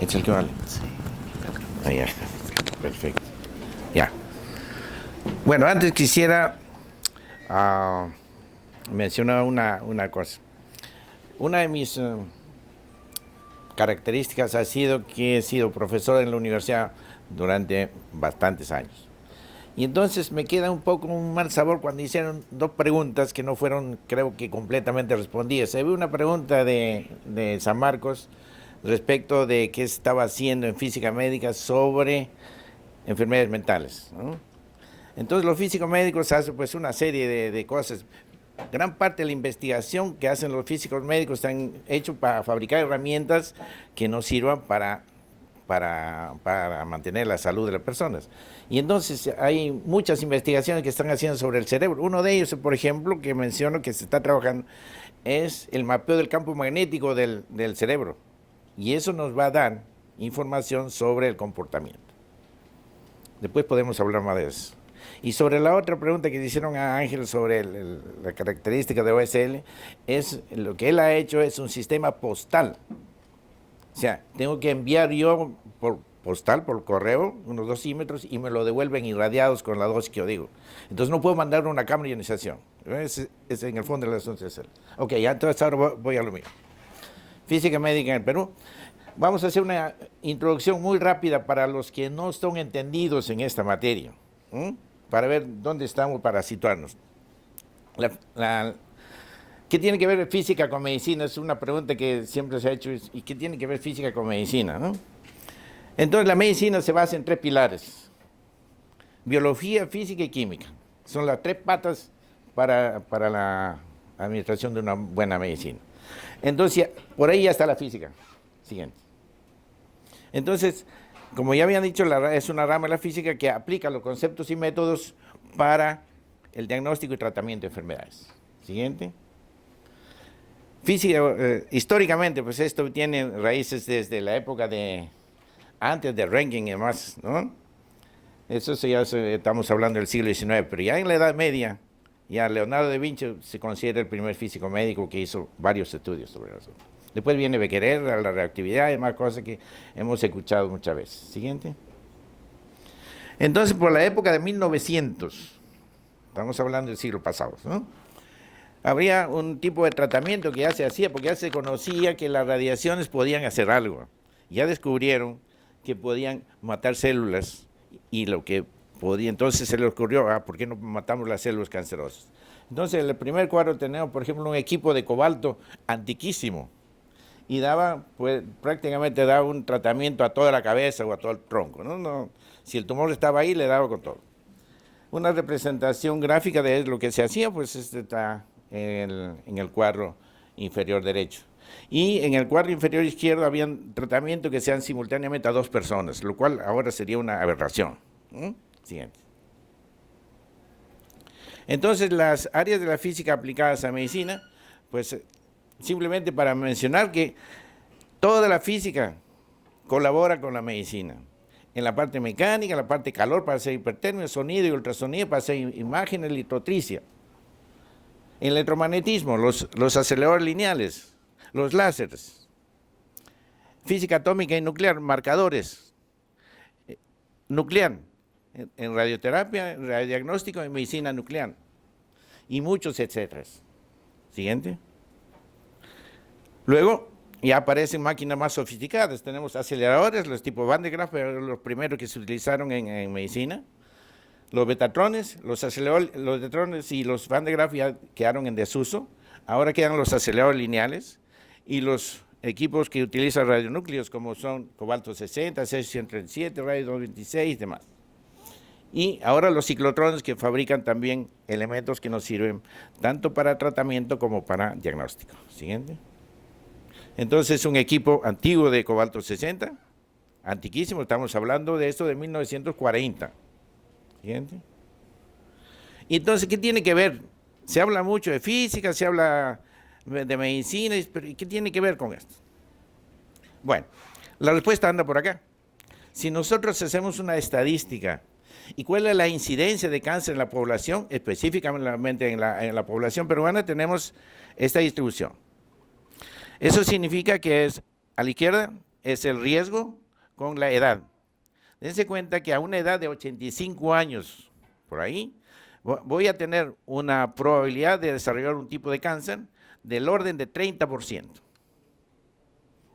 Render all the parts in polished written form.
¿Es el que vale? Sí. Ahí ya está. Perfecto. Ya. Bueno, antes quisiera mencionar una cosa. Una de mis características ha sido que he sido profesor en la universidad durante bastantes años. Y entonces me queda un poco un mal sabor cuando hicieron dos preguntas que no fueron, creo que completamente respondidas. Se ve una pregunta de San Marcos respecto de qué estaba haciendo en física médica sobre enfermedades mentales, ¿no? Entonces los físicos médicos hacen pues una serie de cosas. Gran parte de la investigación que hacen los físicos médicos están hechos para fabricar herramientas que nos sirvan para mantener la salud de las personas. Y entonces hay muchas investigaciones que están haciendo sobre el cerebro. Uno de ellos, por ejemplo, que menciono que se está trabajando, es el mapeo del campo magnético del cerebro. Y eso nos va a dar información sobre el comportamiento. Después podemos hablar más de eso. Y sobre la otra pregunta que le hicieron a Ángel sobre la característica de OSL, es lo que él ha hecho es un sistema postal. O sea, tengo que enviar yo por postal, por correo, unos dosímetros y me lo devuelven irradiados con la dosis que yo digo. Entonces no puedo mandar una cámara de ionización. Es en el fondo de la asunto. Ok, ya entonces ahora voy a lo mío. Física médica en el Perú. Vamos a hacer una introducción muy rápida para los que no están entendidos en esta materia, para ver dónde estamos, para situarnos. ¿Qué tiene que ver física con medicina? Es una pregunta que siempre se ha hecho. ¿Y qué tiene que ver física con medicina, no? Entonces la medicina se basa en tres pilares: biología, física y química. Son las tres patas para la administración de una buena medicina. Entonces por ahí ya está la física. Siguiente. Entonces, como ya habían dicho, es una rama de la física que aplica los conceptos y métodos para el diagnóstico y tratamiento de enfermedades. Siguiente. Física, históricamente, pues esto tiene raíces desde la época antes de Röntgen y demás, ¿no? Eso ya estamos hablando del siglo XIX, pero ya en la Edad Media, ya Leonardo da Vinci se considera el primer físico médico que hizo varios estudios sobre eso. Después viene Becquerel, la reactividad y demás cosas que hemos escuchado muchas veces. Siguiente. Entonces, por la época de 1900, estamos hablando del siglo pasado, ¿no? Habría un tipo de tratamiento que ya se hacía, porque ya se conocía que las radiaciones podían hacer algo. Ya descubrieron que podían matar células y lo que podía, entonces se les ocurrió, ¿por qué no matamos las células cancerosas? Entonces, en el primer cuadro tenemos, por ejemplo, un equipo de cobalto antiquísimo y daba, pues prácticamente daba un tratamiento a toda la cabeza o a todo el tronco, ¿no? Si el tumor estaba ahí, le daba con todo. Una representación gráfica de lo que se hacía, pues está en el cuadro inferior derecho. Y en el cuadro inferior izquierdo habían tratamientos que se dan simultáneamente a dos personas, lo cual ahora sería una aberración. Siguiente. Entonces, las áreas de la física aplicadas a medicina, pues simplemente para mencionar que toda la física colabora con la medicina. En la parte mecánica, en la parte de calor para hacer hipertermia, sonido y ultrasonido para hacer imágenes, litrotricia. En el electromagnetismo, los aceleradores lineales, los láseres. Física atómica y nuclear, marcadores. Nuclear, en radioterapia, en radiodiagnóstico, en medicina nuclear. Y muchos etcétera. Siguiente. Luego ya aparecen máquinas más sofisticadas. Tenemos aceleradores, los tipos Van de Graaff, los primeros que se utilizaron en medicina. Los betatrones, los betatrones y los Van de Graaff ya quedaron en desuso. Ahora quedan los aceleradores lineales y los equipos que utilizan radionúcleos, como son cobalto 60, cesio-137, radio 226 y demás. Y ahora los ciclotrones, que fabrican también elementos que nos sirven tanto para tratamiento como para diagnóstico. Siguiente. Entonces es un equipo antiguo de cobalto 60, antiquísimo, estamos hablando de esto de 1940. Siguiente. Y entonces, ¿qué tiene que ver? Se habla mucho de física, se habla de medicina, pero ¿qué tiene que ver con esto? Bueno, la respuesta anda por acá. Si nosotros hacemos una estadística, ¿y cuál es la incidencia de cáncer en la población? Específicamente en la población peruana tenemos esta distribución. Eso significa que es a la izquierda es el riesgo con la edad. Dense cuenta que a una edad de 85 años, por ahí, voy a tener una probabilidad de desarrollar un tipo de cáncer del orden de 30%.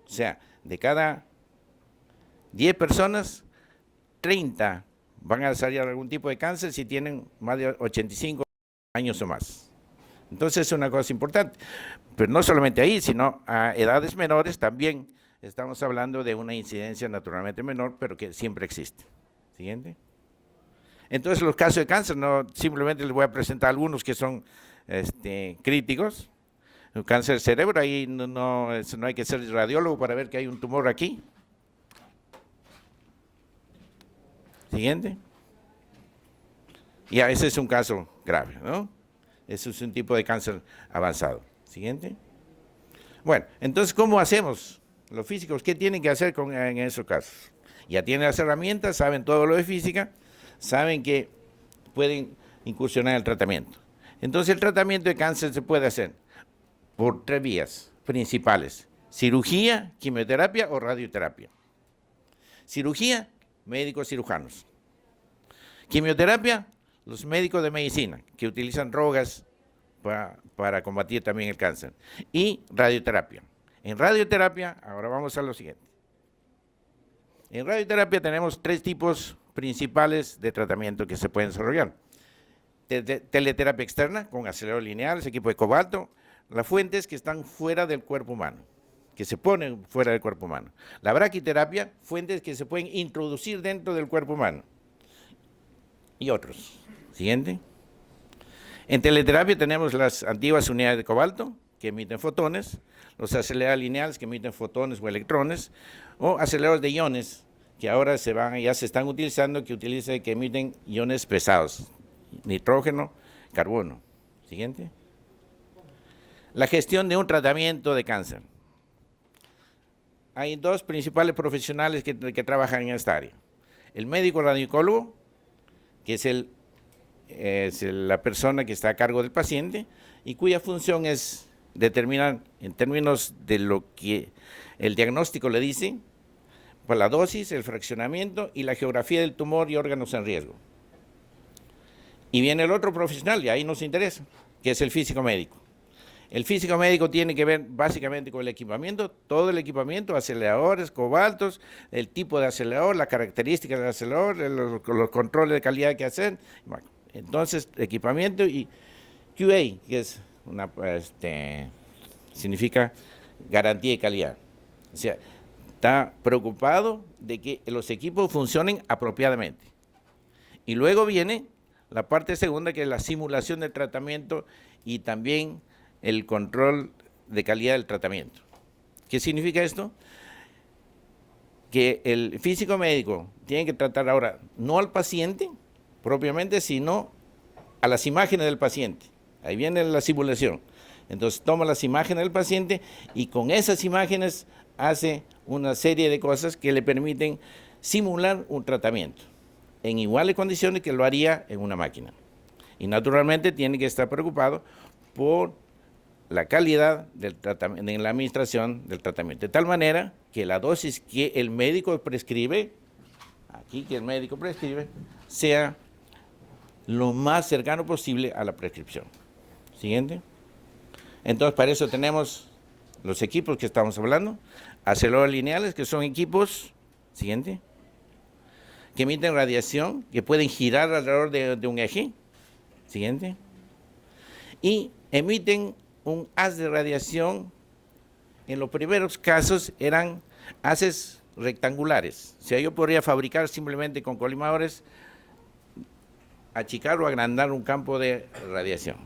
O sea, de cada 10 personas, 30 van a desarrollar algún tipo de cáncer si tienen más de 85 años o más. Entonces es una cosa importante. Pero no solamente ahí, sino a edades menores también estamos hablando de una incidencia naturalmente menor, pero que siempre existe. Siguiente. Entonces los casos de cáncer, no simplemente les voy a presentar algunos que son críticos. Un cáncer de cerebro, ahí no hay que ser radiólogo para ver que hay un tumor aquí. Siguiente. Y ese es un caso grave, ¿no? Ese es un tipo de cáncer avanzado. Siguiente. Bueno, entonces, ¿cómo hacemos? Los físicos, ¿qué tienen que hacer en esos casos? Ya tienen las herramientas, saben todo lo de física, saben que pueden incursionar en el tratamiento. Entonces, el tratamiento de cáncer se puede hacer por 3 vías principales: cirugía, quimioterapia o radioterapia. Cirugía, médicos cirujanos. Quimioterapia, los médicos de medicina, que utilizan drogas para combatir también el cáncer. Y radioterapia. En radioterapia, ahora vamos a lo siguiente. En radioterapia tenemos 3 tipos principales de tratamiento que se pueden desarrollar. Teleterapia externa, con aceleradores lineales, equipo de cobalto, las fuentes que están fuera del cuerpo humano, que se ponen fuera del cuerpo humano. La braquiterapia, fuentes que se pueden introducir dentro del cuerpo humano. Y otros. Siguiente. En teleterapia tenemos las antiguas unidades de cobalto, que emiten fotones, los aceleradores lineales, que emiten fotones o electrones, o aceleradores de iones, que ahora ya se están utilizando, que emiten iones pesados, nitrógeno, carbono. Siguiente. La gestión de un tratamiento de cáncer. Hay 2 principales profesionales que trabajan en esta área. El médico radiocólogo, que es la persona que está a cargo del paciente y cuya función es determinar, en términos de lo que el diagnóstico le dice, pues la dosis, el fraccionamiento y la geografía del tumor y órganos en riesgo. Y viene el otro profesional, y ahí nos interesa, que es el físico médico. El físico médico tiene que ver básicamente con el equipamiento, todo el equipamiento, aceleradores, cobaltos, el tipo de acelerador, las características del acelerador, los controles de calidad que hacen. Bueno, entonces, equipamiento y QA, que es significa garantía de calidad. O sea, está preocupado de que los equipos funcionen apropiadamente. Y luego viene la parte segunda, que es la simulación del tratamiento y también el control de calidad del tratamiento. ¿Qué significa esto? Que el físico médico tiene que tratar ahora no al paciente propiamente, sino a las imágenes del paciente. Ahí viene la simulación. Entonces toma las imágenes del paciente y con esas imágenes hace una serie de cosas que le permiten simular un tratamiento en iguales condiciones que lo haría en una máquina. Y naturalmente tiene que estar preocupado por la calidad del tratamiento, en la administración del tratamiento, de tal manera que la dosis que el médico prescribe, sea lo más cercano posible a la prescripción. Siguiente. Entonces, para eso tenemos los equipos que estamos hablando, aceleradores lineales, que son equipos, siguiente, que emiten radiación, que pueden girar alrededor de un eje, siguiente, y emiten un haz de radiación. En los primeros casos eran haces rectangulares. O sea, yo podría fabricar simplemente con colimadores, achicar o agrandar un campo de radiación.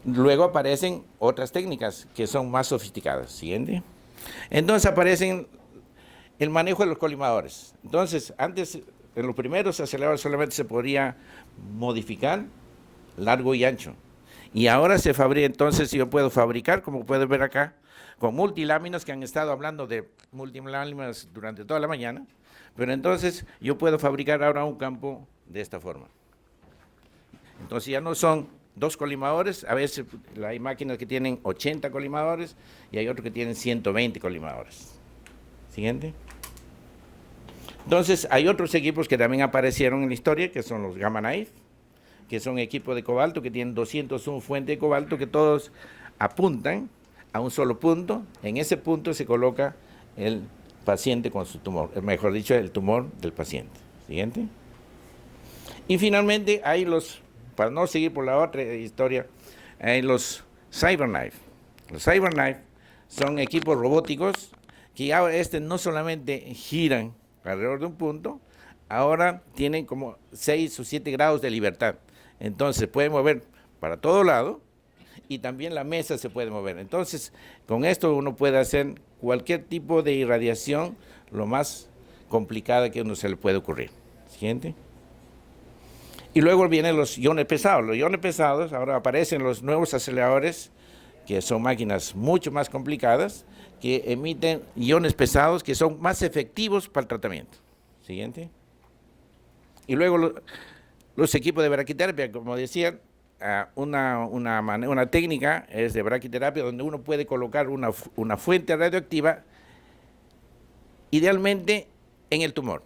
Luego aparecen otras técnicas que son más sofisticadas. Siguiente. Entonces aparecen el manejo de los colimadores. Entonces, antes, en los primeros aceleradores solamente se podía modificar largo y ancho. Y ahora se fabrica, entonces yo puedo fabricar, como pueden ver acá, con multiláminas, que han estado hablando de multiláminas durante toda la mañana, pero entonces yo puedo fabricar ahora un campo de esta forma. Entonces ya no son 2 colimadores, a veces hay máquinas que tienen 80 colimadores y hay otros que tienen 120 colimadores. Siguiente. Entonces, hay otros equipos que también aparecieron en la historia, que son los Gamma Knife, que son equipos de cobalto, que tienen 201 fuentes de cobalto, que todos apuntan a un solo punto. En ese punto se coloca el paciente con su tumor, mejor dicho, el tumor del paciente. Siguiente. Y finalmente hay los, para no seguir por la otra historia, hay los CyberKnife. Los CyberKnife son equipos robóticos que ahora no solamente giran alrededor de un punto, ahora tienen como 6 o 7 grados de libertad. Entonces pueden mover para todo lado y también la mesa se puede mover. Entonces, con esto uno puede hacer cualquier tipo de irradiación, lo más complicada que uno se le puede ocurrir. Siguiente. Y luego vienen los iones pesados. Los iones pesados, ahora aparecen los nuevos aceleradores, que son máquinas mucho más complicadas, que emiten iones pesados que son más efectivos para el tratamiento. Siguiente. Y luego los equipos de braquiterapia, como decía, una técnica es de braquiterapia donde uno puede colocar una fuente radioactiva, idealmente en el tumor.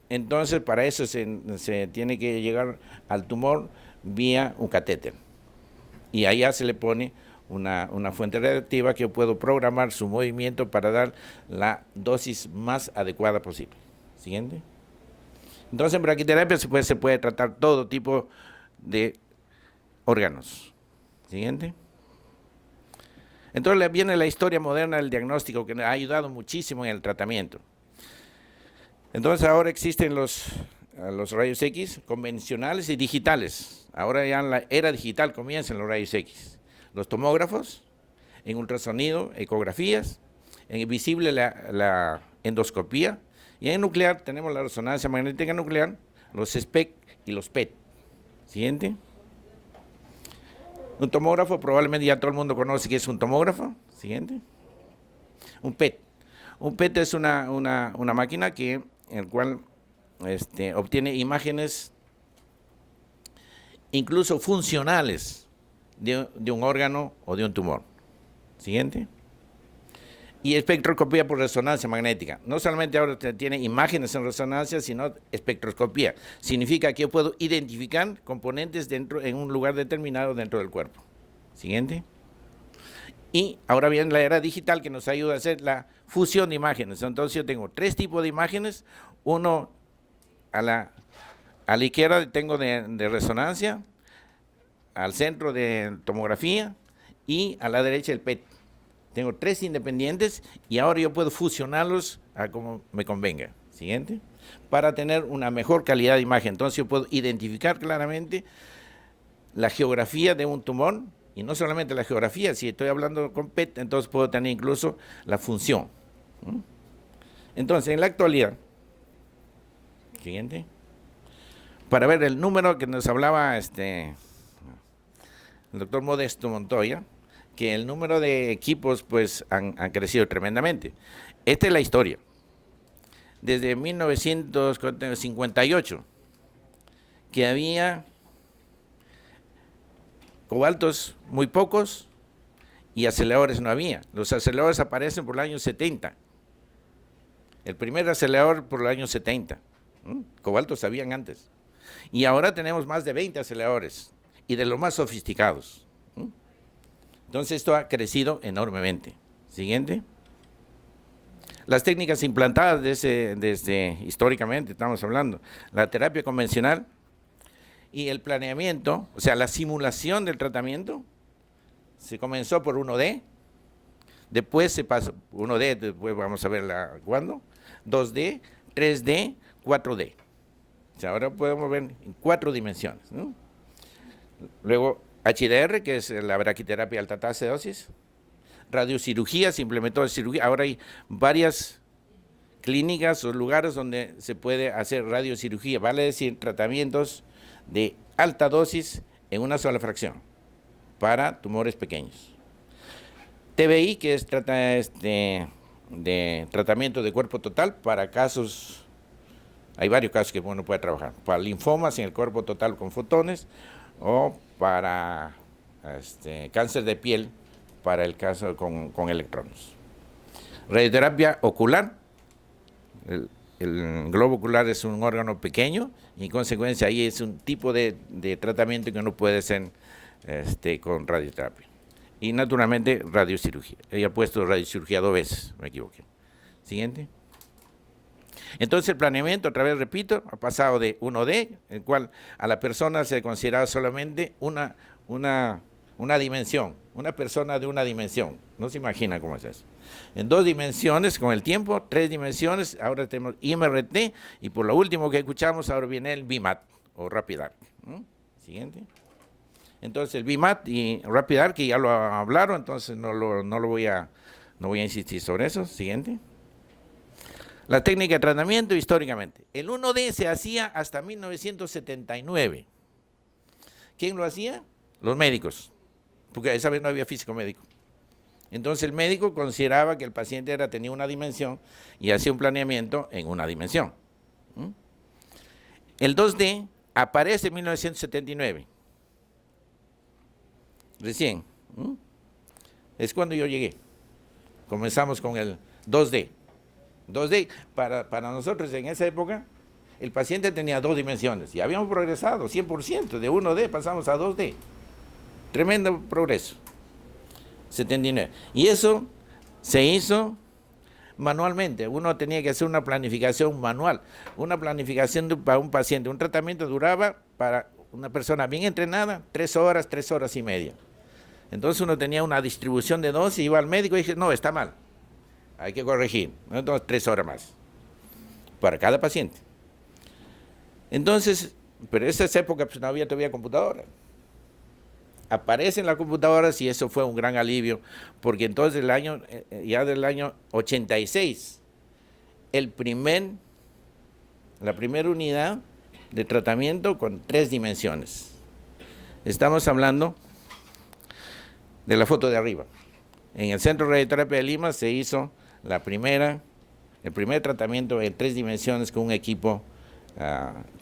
Entonces, para eso se tiene que llegar al tumor vía un catéter. Y allá se le pone una fuente radioactiva que yo puedo programar su movimiento para dar la dosis más adecuada posible. Siguiente. Entonces, en braquiterapia se puede tratar todo tipo de órganos. Siguiente. Entonces viene la historia moderna del diagnóstico, que ha ayudado muchísimo en el tratamiento. Entonces ahora existen los rayos X convencionales y digitales. Ahora ya en la era digital comienzan los rayos X. Los tomógrafos, en ultrasonido, ecografías, en visible la endoscopía, y en nuclear tenemos la resonancia magnética nuclear, los SPECT y los PET. Siguiente. Un tomógrafo, probablemente ya todo el mundo conoce que es un tomógrafo. Siguiente. Un PET. Un PET es una máquina en el cual obtiene imágenes incluso funcionales de un órgano o de un tumor. Siguiente. Y espectroscopía por resonancia magnética. No solamente ahora tiene imágenes en resonancia, sino espectroscopía. Significa que yo puedo identificar componentes en un lugar determinado dentro del cuerpo. Siguiente. Y ahora viene la era digital que nos ayuda a hacer la fusión de imágenes. Entonces yo tengo 3 tipos de imágenes. Uno a la izquierda tengo de resonancia, al centro de tomografía y a la derecha el PET. Tengo 3 independientes y ahora yo puedo fusionarlos a como me convenga. Siguiente. Para tener una mejor calidad de imagen. Entonces yo puedo identificar claramente la geografía de un tumor, y no solamente la geografía, si estoy hablando con PET, entonces puedo tener incluso la función. Entonces, en la actualidad, siguiente, para ver el número que nos hablaba el doctor Modesto Montoya, que el número de equipos pues han crecido tremendamente. Esta es la historia. Desde 1958, que había cobaltos muy pocos y aceleradores no había. Los aceleradores aparecen por el año 70. El primer acelerador por el año 70. Cobaltos habían antes. Y ahora tenemos más de 20 aceleradores y de los más sofisticados. Entonces esto ha crecido enormemente. Siguiente. Las técnicas implantadas desde históricamente, estamos hablando, la terapia convencional y el planeamiento, o sea, la simulación del tratamiento, se comenzó por 1D, después se pasó 1D, después vamos a ver cuándo, 2D, 3D, 4D. O sea, ahora podemos ver en 4 dimensiones, ¿no? Luego HDR, que es la braquiterapia alta tasa de dosis, radiocirugía, se implementó la cirugía, ahora hay varias clínicas o lugares donde se puede hacer radiocirugía, vale decir, tratamientos de alta dosis en una sola fracción para tumores pequeños. TBI, que es de tratamiento de cuerpo total para casos, hay varios casos que uno puede trabajar, para linfomas en el cuerpo total con fotones o para cáncer de piel para el caso con electrones. Radioterapia ocular. El globo ocular es un órgano pequeño y en consecuencia ahí es un tipo de tratamiento que no puede ser con radioterapia. Y naturalmente radiocirugía. Ella ha puesto radiocirugía 2 veces, me equivoqué. Siguiente. Entonces el planeamiento, otra vez repito, ha pasado de 1D, el cual a la persona se consideraba solamente una dimensión, una persona de una dimensión. No se imagina cómo es eso. En 2 dimensiones con el tiempo, 3 dimensiones, ahora tenemos IMRT y por lo último que escuchamos ahora viene el BIMAT o RapidArc. Siguiente. Entonces el BIMAT y RapidArc, que ya lo hablaron, entonces no voy a insistir sobre eso. Siguiente. La técnica de tratamiento históricamente. El 1D se hacía hasta 1979. ¿Quién lo hacía? Los médicos, porque esa vez no había físico médico. Entonces el médico consideraba que el paciente tenía una dimensión y hacía un planeamiento en una dimensión. El 2D aparece en 1979. Recién. Es cuando yo llegué. Comenzamos con el 2D. 2D, para nosotros en esa época, el paciente tenía 2 dimensiones y habíamos progresado 100%, de 1D pasamos a 2D. Tremendo progreso. 79. Y eso se hizo manualmente. Uno tenía que hacer una planificación manual. Una planificación para un paciente. Un tratamiento duraba para una persona bien entrenada 3 horas, 3 horas y media. Entonces uno tenía una distribución de dosis, iba al médico y dije, no, está mal. Hay que corregir. Entonces 3 horas más. Para cada paciente. Entonces, pero en esa época pues, no había todavía computadora. Aparecen las computadoras y eso fue un gran alivio, porque entonces ya del año 86, la primera unidad de tratamiento con 3 dimensiones. Estamos hablando de la foto de arriba. En el Centro de Radioterapia de Lima se hizo el primer tratamiento en 3 dimensiones con un equipo,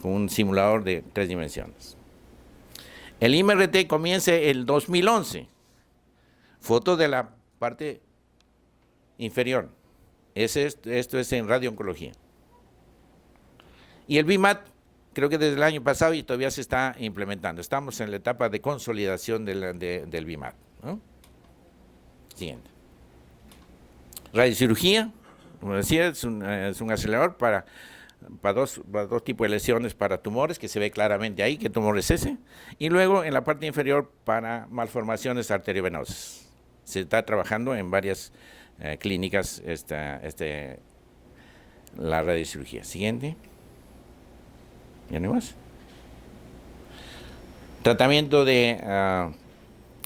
con un simulador de 3 dimensiones. El IMRT comienza el 2011. Foto de la parte inferior. Esto es en radiooncología. Y el BIMAT, creo que desde el año pasado y todavía se está implementando. Estamos en la etapa de consolidación del BIMAT, ¿no? Siguiente. Radiocirugía, como decía, es un acelerador para dos tipos de lesiones para tumores, que se ve claramente ahí qué tumor es ese, y luego en la parte inferior para malformaciones arteriovenosas. Se está trabajando en varias clínicas la radiocirugía. Siguiente. ¿Ya no hay más? Tratamiento de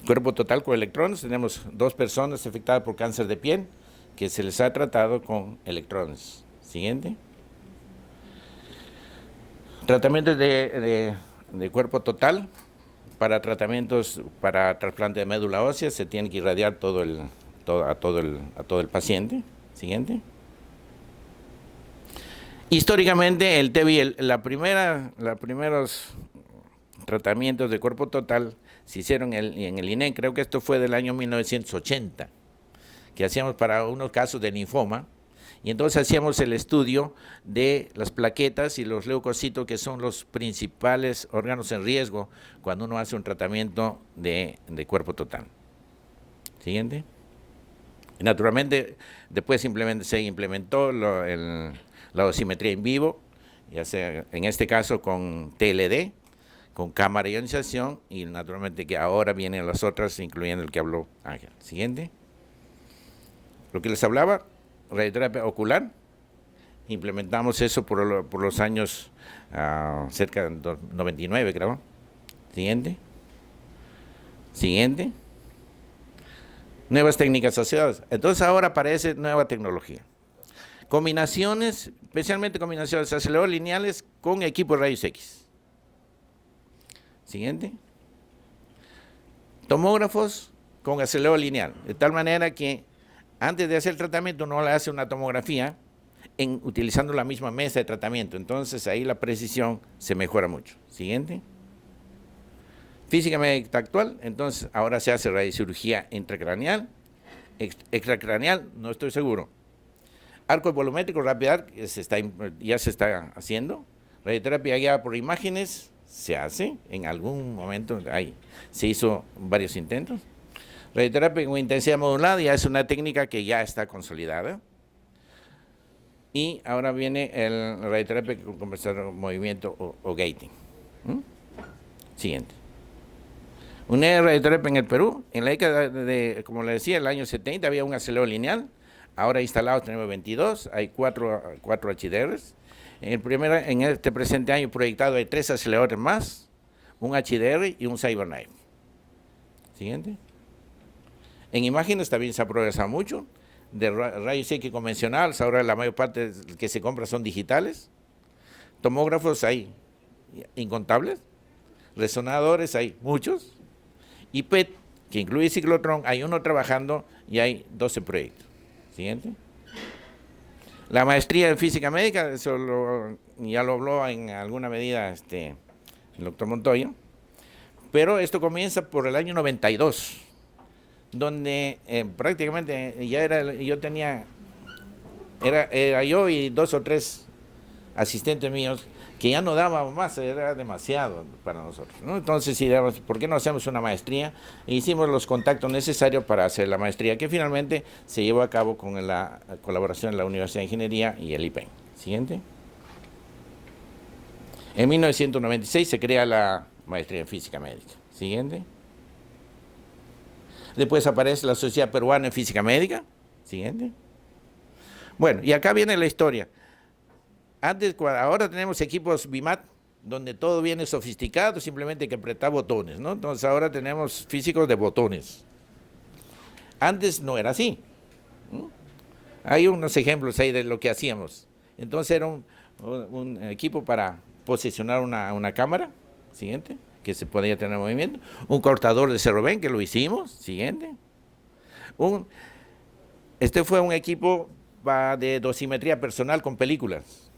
cuerpo total con electrones. Tenemos 2 personas afectadas por cáncer de piel que se les ha tratado con electrones. Siguiente. Tratamientos de cuerpo total, para tratamientos para trasplante de médula ósea se tiene que irradiar a todo el paciente. Siguiente. Históricamente el TEBI, los primeros tratamientos de cuerpo total se hicieron en el INEM, creo que esto fue del año 1980, que hacíamos para unos casos de linfoma. Y entonces hacíamos el estudio de las plaquetas y los leucocitos, que son los principales órganos en riesgo cuando uno hace un tratamiento de cuerpo total. Siguiente. Naturalmente, después se implementó la dosimetría en vivo, ya sea en este caso con TLD, con cámara de ionización, y naturalmente que ahora vienen las otras, incluyendo el que habló Ángel. Siguiente. Lo que les hablaba, radioterapia ocular, implementamos eso por los años cerca de 99, creo. Siguiente. Siguiente. Nuevas técnicas asociadas. Entonces ahora aparece nueva tecnología. Combinaciones, especialmente combinaciones de aceleradores lineales con equipos de rayos X. Siguiente. Tomógrafos con acelerador lineal, de tal manera que antes de hacer el tratamiento uno le hace una tomografía utilizando la misma mesa de tratamiento. Entonces ahí la precisión se mejora mucho. Siguiente. Física médica actual, entonces ahora se hace radiocirugía intracraneal, extracraneal, no estoy seguro. Arco volumétrico rápido ya se está haciendo. Radioterapia guiada por imágenes se hace en algún momento, se hizo varios intentos. Radioterapia con intensidad modulada ya es una técnica que ya está consolidada. Y ahora viene el radioterapia con compensador movimiento o gating. Siguiente. Una radioterapia en el Perú, en la década de, como le decía, el año 70 había un acelerador lineal. Ahora instalados tenemos 22, hay 4 HDRs. En este presente año proyectado hay 3 aceleradores más, un HDR y un CyberKnife. Siguiente. En imágenes también se ha progresado mucho. De rayos X convencionales, ahora la mayor parte que se compra son digitales. Tomógrafos hay incontables. Resonadores hay muchos. Y PET, que incluye ciclotrón, hay uno trabajando y hay 12 proyectos. Siguiente. La maestría en física médica, eso ya lo habló en alguna medida el doctor Montoya, pero esto comienza por el año 92, donde prácticamente era yo y 2 o 3 asistentes míos que ya no dábamos más, era demasiado para nosotros, ¿no? Entonces, ¿por qué no hacemos una maestría? E hicimos los contactos necesarios para hacer la maestría, que finalmente se llevó a cabo con la colaboración de la Universidad de Ingeniería y el IPEN. Siguiente. En 1996 se crea la maestría en física médica. Siguiente. Después aparece la Sociedad Peruana en Física Médica. Siguiente. Bueno, y acá viene la historia. Ahora tenemos equipos BIMAT, donde todo viene sofisticado, simplemente hay que apretar botones, ¿no? Entonces ahora tenemos físicos de botones. Antes no era así. Hay unos ejemplos ahí de lo que hacíamos. Entonces era un equipo para posicionar una cámara, siguiente, que se podía tener movimiento. Un cortador de cerroven, que lo hicimos, siguiente. Este fue un equipo de dosimetría personal con películas.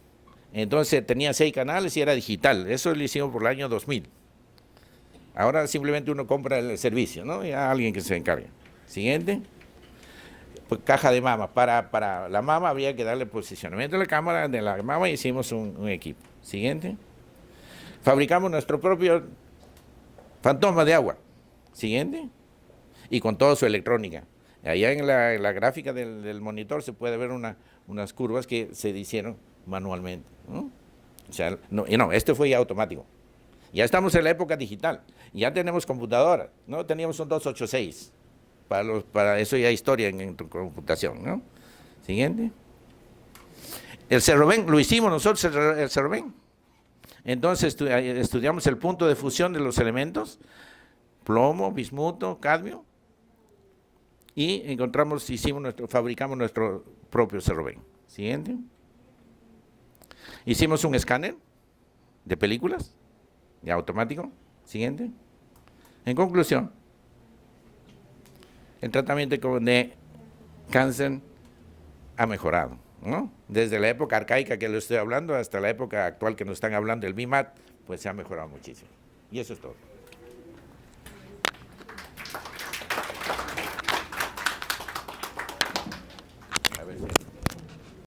Entonces tenía 6 canales y era digital. Eso lo hicimos por el año 2000. Ahora simplemente uno compra el servicio, ¿no? Y a alguien que se encargue. Siguiente. Pues, caja de mama. Para la mama había que darle posicionamiento de la cámara de la mama y hicimos un equipo. Siguiente. Fabricamos nuestro propio fantasma de agua. Siguiente. Y con toda su electrónica. Allá en la gráfica del monitor se puede ver unas curvas que se hicieron manualmente, ¿no? O sea, esto fue ya automático. Ya estamos en la época digital, ya tenemos computadoras, ¿no? Teníamos un 286, para eso ya historia en tu computación, ¿no? Siguiente. El cerroven, lo hicimos nosotros, el cerroven. Entonces estudiamos el punto de fusión de los elementos, plomo, bismuto, cadmio, y fabricamos nuestro propio cerroven. Siguiente. Hicimos un escáner de películas, ya automático. Siguiente. En conclusión, el tratamiento de cáncer ha mejorado, ¿no? Desde la época arcaica que lo estoy hablando hasta la época actual que nos están hablando, el BIMAT, pues se ha mejorado muchísimo. Y eso es todo.